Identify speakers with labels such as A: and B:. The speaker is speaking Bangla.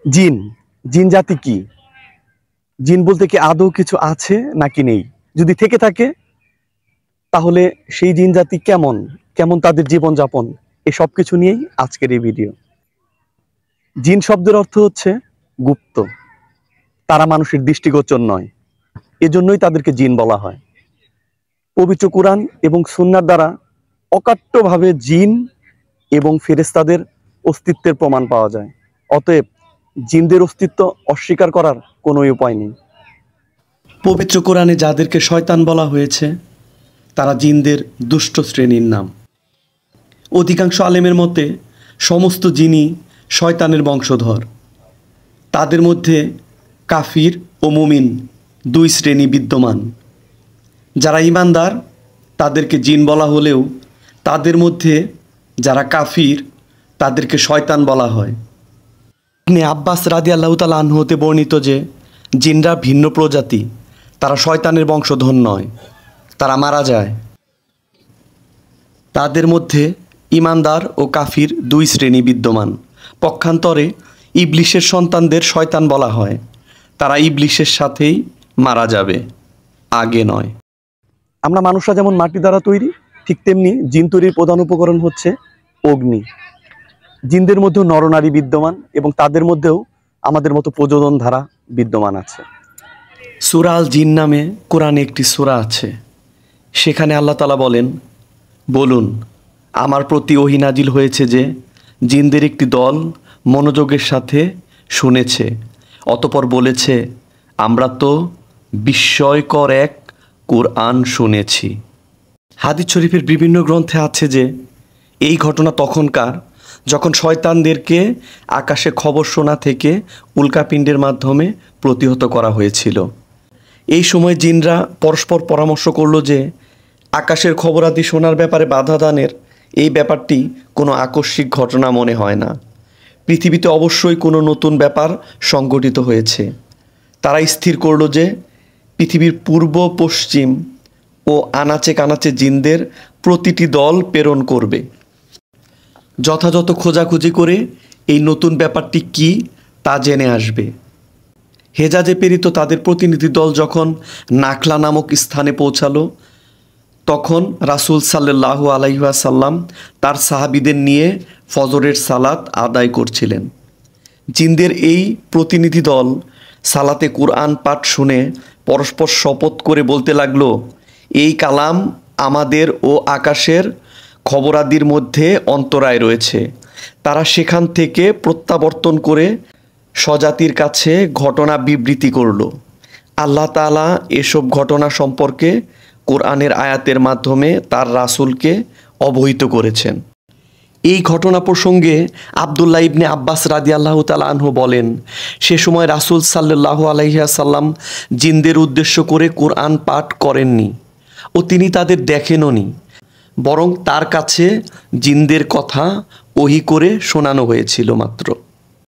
A: জিন, জিন জাতি কি? জিন বলতে কি আদৌ কিছু আছে নাকি নেই? যদি থেকে থাকে তাহলে সেই জিন জাতি কেমন, কেমন তাদের জীবনযাপন, এই সব কিছু নিয়েই আজকের এই ভিডিও। জিন শব্দের অর্থ হচ্ছে গুপ্ত, তারা মানুষের দৃষ্টিগোচর নয়, এজন্যই তাদেরকে জিন বলা হয়। পবিত্র কুরআন এবং সুন্নাহর দ্বারা অকাট্যভাবে জিন এবং ফেরেশতাদের অস্তিত্বের প্রমাণ পাওয়া যায়। অতএব জিনদের অস্তিত্ব অস্বীকার করার কোনো উপায় নেই।
B: পবিত্র কোরআনে যাদেরকে শয়তান বলা হয়েছে তারা জিনদের দুষ্ট শ্রেণীর নাম। অধিকাংশ আলেমের মতে সমস্ত জিনই শয়তানের বংশধর। তাদের মধ্যে কাফির ও মুমিন দুই শ্রেণী বিদ্যমান। যারা ঈমানদার তাদেরকে জিন বলা হলেও তাদের মধ্যে যারা কাফির তাদেরকে শয়তান বলা হয়। ইবনে আব্বাস রাদিয়াল্লাহু তাআলা আনহু হতে বর্ণিত যে জিনরা ভিন্ন প্রজাতি, তারা শয়তানের বংশধর নয়, তারা মারা যায়। তাদের মধ্যে ঈমানদার ও কাফির দুই শ্রেণী বিদ্যমান। পক্ষান্তরে ইবলিশের সন্তানদের শয়তান বলা হয়, তারা ইবলিশের সাথেই মারা যাবে, আগে নয়।
A: আমরা মানুষরা যেমন মাটি দ্বারা তৈরি, ঠিক তেমনি জিন তৈরির প্রধান উপকরণ হচ্ছে অগ্নি। জিনদের মধ্যেও নরনারী বিদ্যমান এবং তাদের মধ্যেও আমাদের মতো প্রজনন ধারা বিদ্যমান আছে।
B: সূরা আল জিন নামে কোরআনে একটি সূরা আছে। সেখানে আল্লাহ তাআলা বলেন, বলুন আমার প্রতি ওহী নাজিল হয়েছে যে জিনদের একটি দল মনোযোগের সাথে শুনেছে, অতঃপর বলেছে আমরা তো বিস্ময়কর এক কোরআন শুনেছি। হাদিস শরীফের বিভিন্ন গ্রন্থে আছে যে এই ঘটনা তখনকার যখন শয়তানদেরকে আকাশে খবর শোনা থেকে উল্কাপিণ্ডের মাধ্যমে প্রতিহত করা হয়েছিল। এই সময় জিনরা পরস্পর পরামর্শ করলো যে আকাশের খবরাদি শোনার ব্যাপারে বাধা দানের এই ব্যাপারটি কোনো আকস্মিক ঘটনা মনে হয় না। পৃথিবীতে অবশ্যই কোনো নতুন ব্যাপার সংঘটিত হয়েছে। তারা স্থির করলো যে পৃথিবীর পূর্ব পশ্চিম ও আনাচে কানাচে জিনদের প্রতিটি দল প্রেরণ করবে। যথাযথ খোঁজাখুঁজি করে এই নতুন ব্যাপারটি কি তা জেনে আসবে। হেজাজে প্রেরিত তাদের প্রতিনিধি দল যখন নাখলা নামক স্থানে পৌঁছালো তখন রাসূল সাল্লাল্লাহু আলাইহি ওয়াসাল্লাম তার সাহাবীদের নিয়ে ফজরের সালাত আদায় করছিলেন। জিনদের এই প্রতিনিধি দল সালাতে কুরআন পাঠ শুনে পরস্পর শপথ করে বলতে লাগলো, এই কালাম আমাদের ও আকাশের খবরাদির মধ্যে অন্তরায় রয়েছে। তারা সেখান থেকে প্রত্যাবর্তন করে স্বজাতির কাছে ঘটনা বিবৃতি করল। আল্লাহ তাআলা এসব ঘটনা সম্পর্কে কোরআনের আয়াতের মাধ্যমে তার রাসূলকে অবহিত করেছেন। এই ঘটনা প্রসঙ্গে আব্দুল্লাহ ইবনে আব্বাস রাদিয়াল্লাহু তাআলা আনহু বলেন, সে সময় রাসূল সাল্লাল্লাহু আলাইহি ওয়াসাল্লাম জিনদের উদ্দেশ্য করে কোরআন পাঠ করেননি ও তিনি তাদের দেখেনওনি, বরং তার কাছে জিনদের কথা ওহী করে শোনানো হয়েছিল মাত্র।